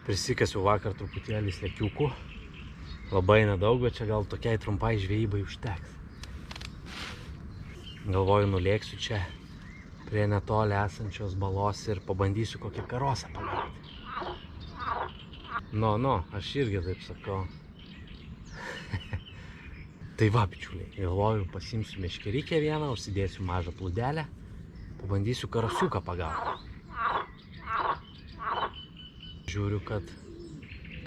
Prisikasiu vakar truputėlį slekiukų. Labai nedaug, bet čia gal tokiai trumpai žvejybai užteks. Galvoju, nulėksiu čia prie netoli esančios balos ir pabandysiu kokią karosą pagauti. Nu, aš irgi taip sakau. Tai va, bičiuliai, galvoju, pasimsiu meškerikę vieną, užsidėsiu mažą plūdelę, pabandysiu karosiuką pagauti. Žiūriu, kad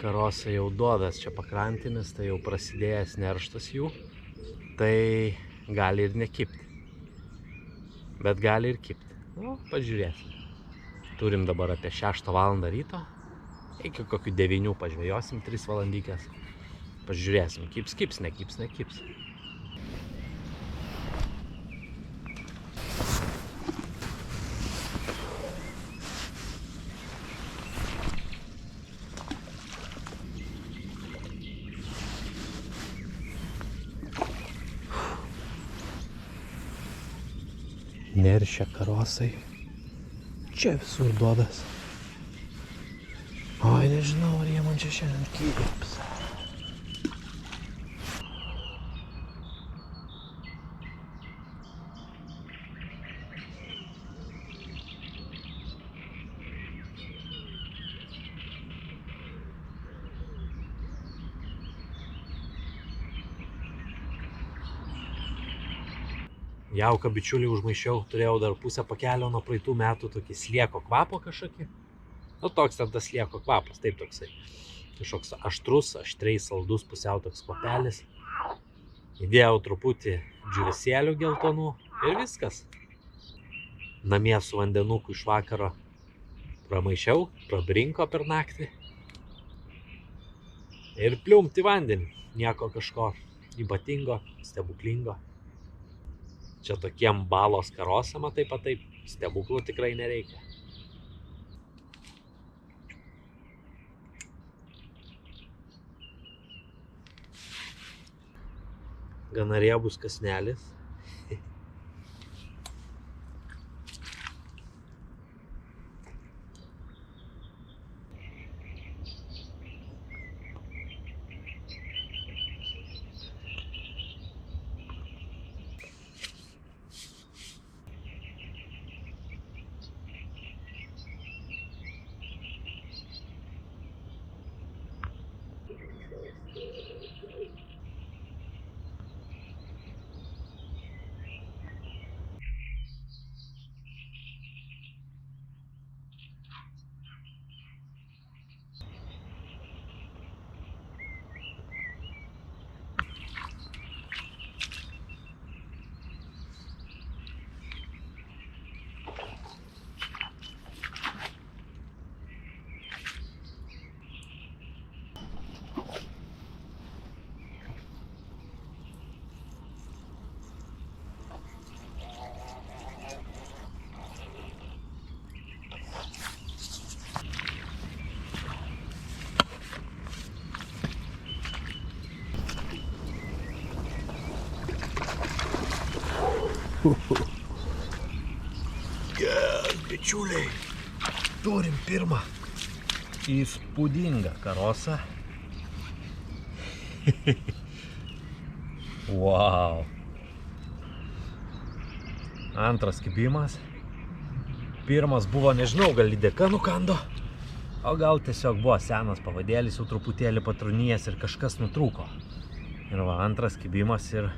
karosai jau duodas čia pakrantėmis, tai jau prasidėjęs nerštas jų, tai gali ir nekipti. Bet gali ir kipti. Nu, pažiūrėsim. Turim dabar apie 6 valandą ryto. Iki kokių 9 pažvejosim, 3 valandykės. Pažiūrėsim, kips, nekips. Neršia karosai. Čia visur duodas. Oi, nežinau, ar jie man čia šiandien kips. Jauką bičiulį užmaišiau, turėjau dar pusę pakelio nuo praeitų metų tokį slieko kvapo kažkokį. Nu, toks ten tas slieko kvapas, taip toksai. Kažkoks aštrus, aštriai saldus, pusiau toks kvapelis. Įdėjau truputį džiūvėsėlių geltonų ir viskas. Namie su vandenuku iš vakaro pramaišiau, prabrinko per naktį. Ir pliumt į vandenį. Nieko kažko ypatingo, stebuklingo. Čia tokiem balos karosam, taip pat taip, stebuklų tikrai nereikia. Gana riebus kąsnelis. Bičiuliai, turim pirmą įspūdingą karosą. Wow. Antras kibimas. Pirmas buvo, nežinau, gal lydeka nukando, o gal tiesiog buvo senas pavadėlis, jau truputėlį patrūnijęs ir kažkas nutrūko. Ir va, antras kibimas ir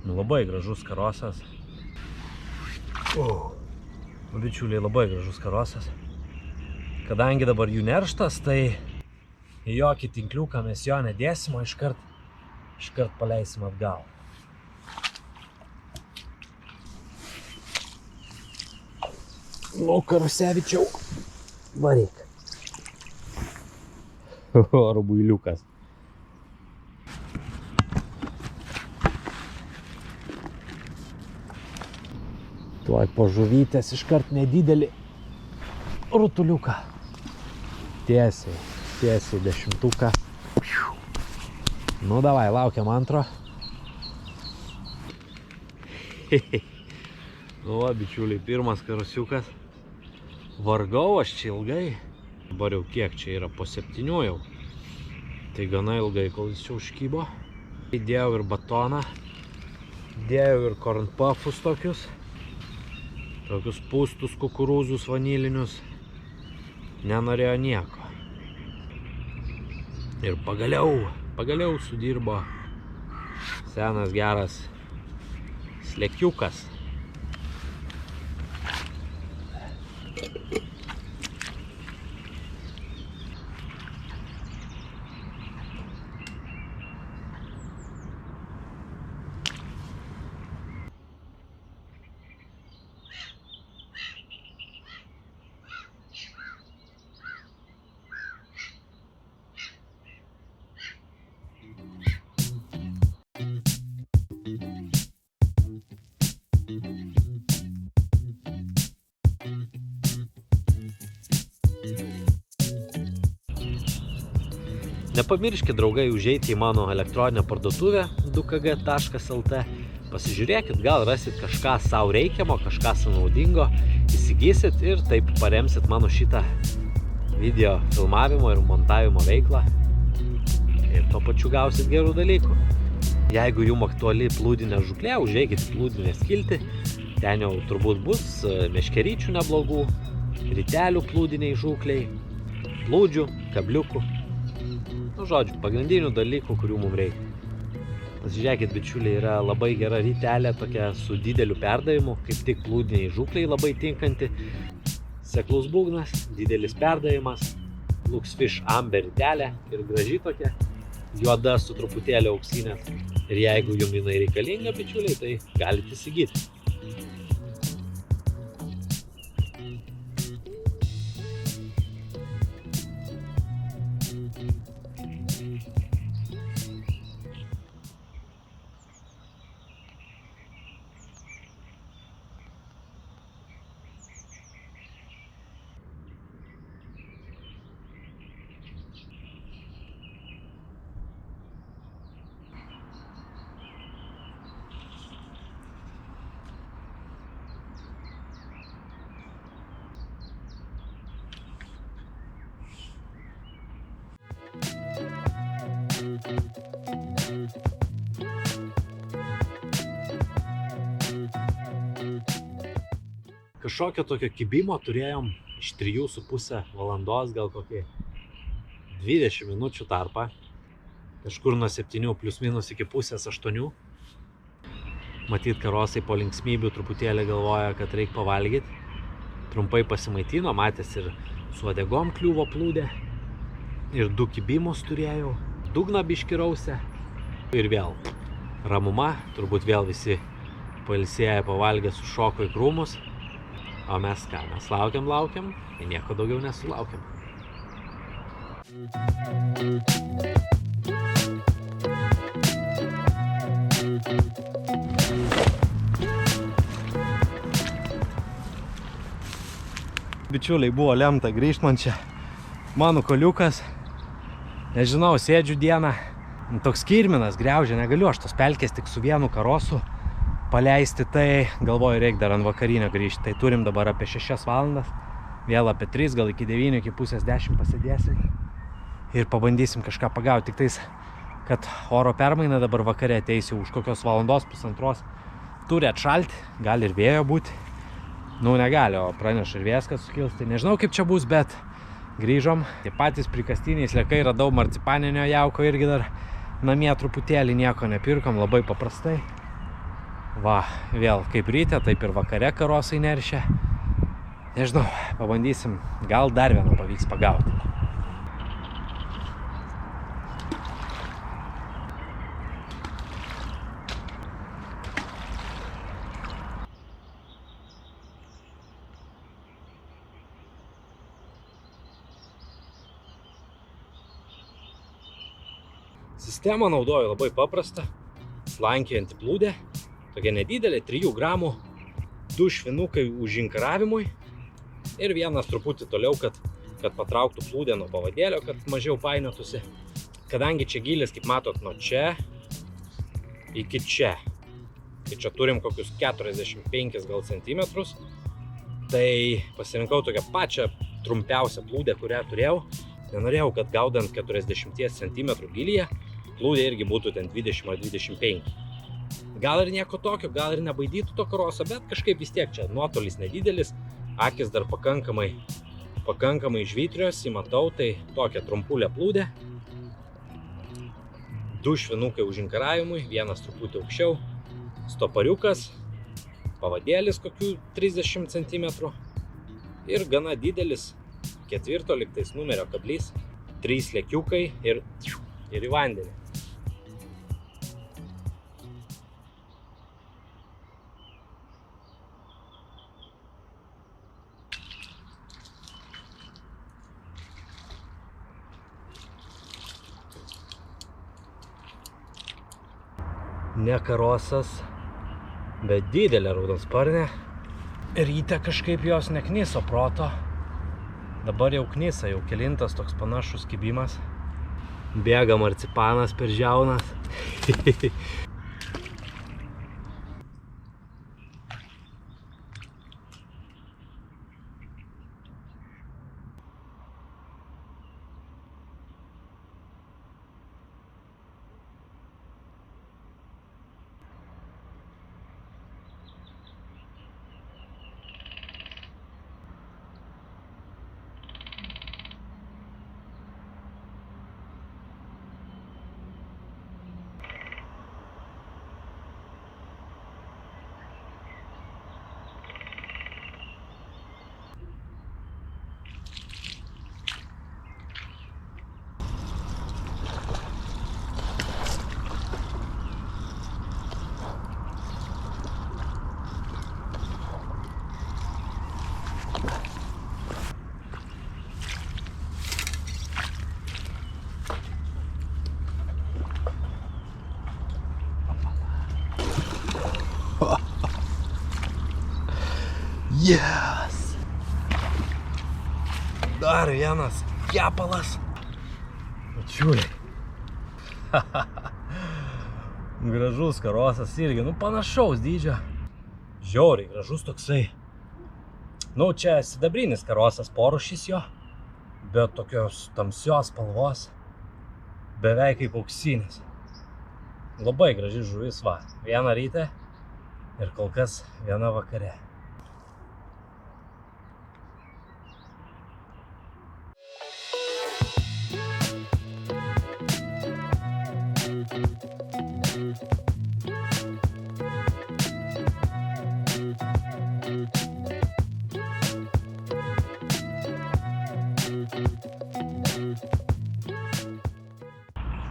labai gražus karosas. Bičiuliai, labai gražus karosas. Kadangi dabar jų nerštas, tai į jokį tinkliuką mes jo nedėsim, o iškart paleisim atgal. Nu, Karusevičiau, varyk. Rubuiliukas. Tuoj po žuvytės iškart nedidelį rutuliuką. Tiesiai 10. Nu, davai, laukiam antro. Nu, va, bičiuliai, pirmas karosiukas. Vargau aš čia ilgai. Dabar jau kiek čia yra, po 7 jau. Tai gana ilgai, kol jis čia užkybo. Įdėjau ir batoną. Įdėjau ir corn puffus tokius. Tokius pūstus kukurūzus vanilinius. Nenorėjo nieko. Ir pagaliau sudirbo senas geras slėkiukas. Nepamirškit, draugai, užeiti į mano elektroninę parduotuvę dukg.lt. Pasižiūrėkit, gal rasit kažką savo reikiamo, kažką naudingo, įsigysit ir taip paremsit mano šitą video filmavimo ir montavimo veiklą. Ir tuo pačiu gausit gerų dalykų. Jeigu jums aktuali plūdinė žūklė, užeikit į plūdinę skiltį. Ten jau turbūt bus meškeryčių neblogų, ritelių plūdiniai žūkliai, plūdžių, kabliukų. Nu, žodžiu, pagrindinių dalykų, kurių mums reikia. Pasižiūrėkit, bičiuliai, yra labai gera ritelė, tokia su dideliu perdavimu, kaip tik plūdiniai žūkliai labai tinkanti. Seklus būgnas, didelis perdavimas, Luxfish Amber ritelė ir graži tokia, juoda su truputėlį auksinės. Ir jeigu jums jinai reikalinga, bičiuliai, tai galite įsigyti. Kažkokio tokio kibimo turėjom iš 3,5 valandos, gal kokį 20 minučių tarpą. Kažkur nuo 7 plius minus iki pusės 8. Matyt, karosai po linksmybių truputėlį galvoja, kad reikia pavalgyti. Trumpai pasimaitino, matęs ir su uodegom kliuvo plūdė. Ir 2 kibimus turėjau, dugną biškį rausę. Ir vėl ramuma, turbūt vėl visi pailsėję, pavalgę sušoko į krūmus. O mes ką, mes laukiam ir nieko daugiau nesulaukiam. Bičiuliai, buvo lemta grįžti man čia. Mano koliukas, nežinau, sėdžiu dieną, toks kirminas griaužia, negaliu aš tos pelkės tik su vienu karosu paleisti, tai galvoju, reikia dar ant vakarinio grįžti. Tai turim dabar apie 6 valandas, vėl apie 3, gal iki 9, iki pusės 10 pasidėsim ir pabandysim kažką pagauti. Tik tais, kad oro permaina dabar vakare ateisiu už kokios valandos, pusantros, turi atšalti, gali ir vėjo būti. Nu, negali, o praneša ir vėjas, kad sukils. Tai nežinau, kaip čia bus, bet grįžom. Tie patys prikastiniai sliekai, radau marcipaninio jauko irgi dar namie truputėlį, nieko nepirkom, labai paprastai. Va, vėl kaip ryte, taip ir vakare karosai neršia. Nežinau, pabandysim, gal dar vieną pavyks pagauti. Sistemą naudoju labai paprastą, slankiojanti plūdė, tokia nedidelė, 3 gramų, 2 švinukai užinkaravimui ir vienas truputį toliau, kad patrauktų plūdę nuo pavadėlio, kad mažiau painiotųsi. Kadangi čia gylis, kaip matot, nuo čia iki čia, tai čia turim kokius 45 gal centimetrus, tai pasirinkau tokią pačią trumpiausia plūdė, kurią turėjau. Nenorėjau, kad gaudant 40 cm gylyje, plūdė irgi būtų ten 20 ar 25. Gal ir nieko tokio, gal ir nebaidytų to karoso, bet kažkaip vis tiek čia nuotolis nedidelis, akis dar pakankamai žvitrios, įmatau, tai tokia trumpulė plūdė. 2 švinukai užinkaravimui, vienas truputį aukščiau, stopariukas, pavadėlis kokių 30 cm ir gana didelis 4 lygtais numerio kablys, 3 lėkiukai ir į vandenį. Ne karosas, bet didelė raudansparnė. Ryte kažkaip jos neknyso proto. Dabar jau knysa, jau kelintas toks panašus kibimas. Bėga marcipanas per žiaunas. Yes! Dar vienas kepalas. Mačiuliai. Gražus karosas irgi, panašaus dydžio. Žiauriai gražus toksai. Čia sidabrinis karosas porūšis jo, bet tokios tamsios spalvos, beveik kaip auksinis. Labai graži žuvis, va. Viena ryte ir kol kas viena vakare.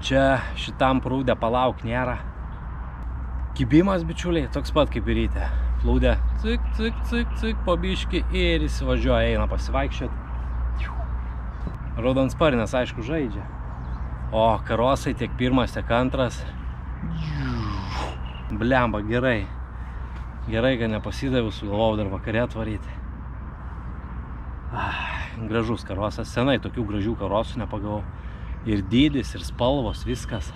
Čia šitam prūdė palauk nėra. Kibimas, bičiuliai, toks pat kaip ir ryte. Plūdė cik, po biškį ir įsivažiuoja, eina pasivaikščioti. Raudansparnės, aišku, žaidžia. O karosai tiek pirmas, tiek antras. Blemba, gerai. Gerai, kad nepasidaviau, sugalvojau dar vakare atvaryti. Gražus karosas, senai tokių gražių karosų nepagavau. Ir dydis, ir spalvos, viskas.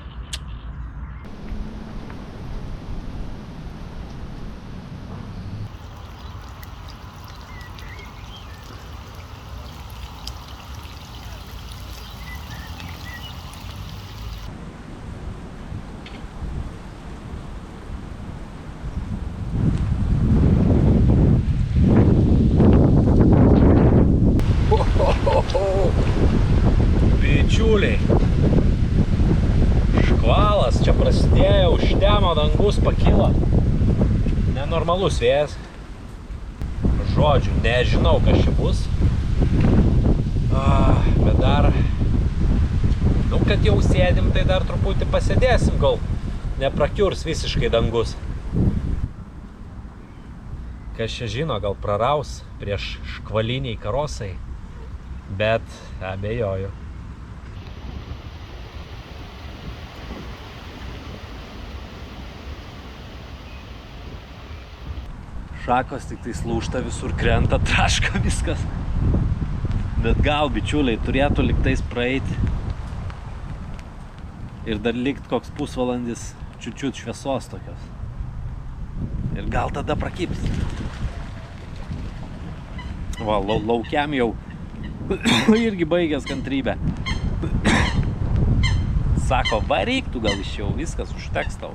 Bičiuliai, škvalas čia prasidėjo, užtemo, dangus pakilo. Nenormalus vėjas. Žodžiu, nežinau, kas čia bus. Bet dar, kad jau sėdim, tai dar truputį pasėdėsim, gal neprakiurs visiškai dangus. Kas čia žino, gal praraus prieš škvaliniai karosai, bet abejoju. Šakos tik tai lūžta, visur krenta, traška viskas. Bet gal, bičiuliai, turėtų liktais praeiti. Ir dar likt koks pusvalandis čiut šviesos tokios. Ir gal tada prakips. Va, laukiam jau Irgi baigęs kantrybę. Sako, varyk tu gal iš jau, viskas užteks tau.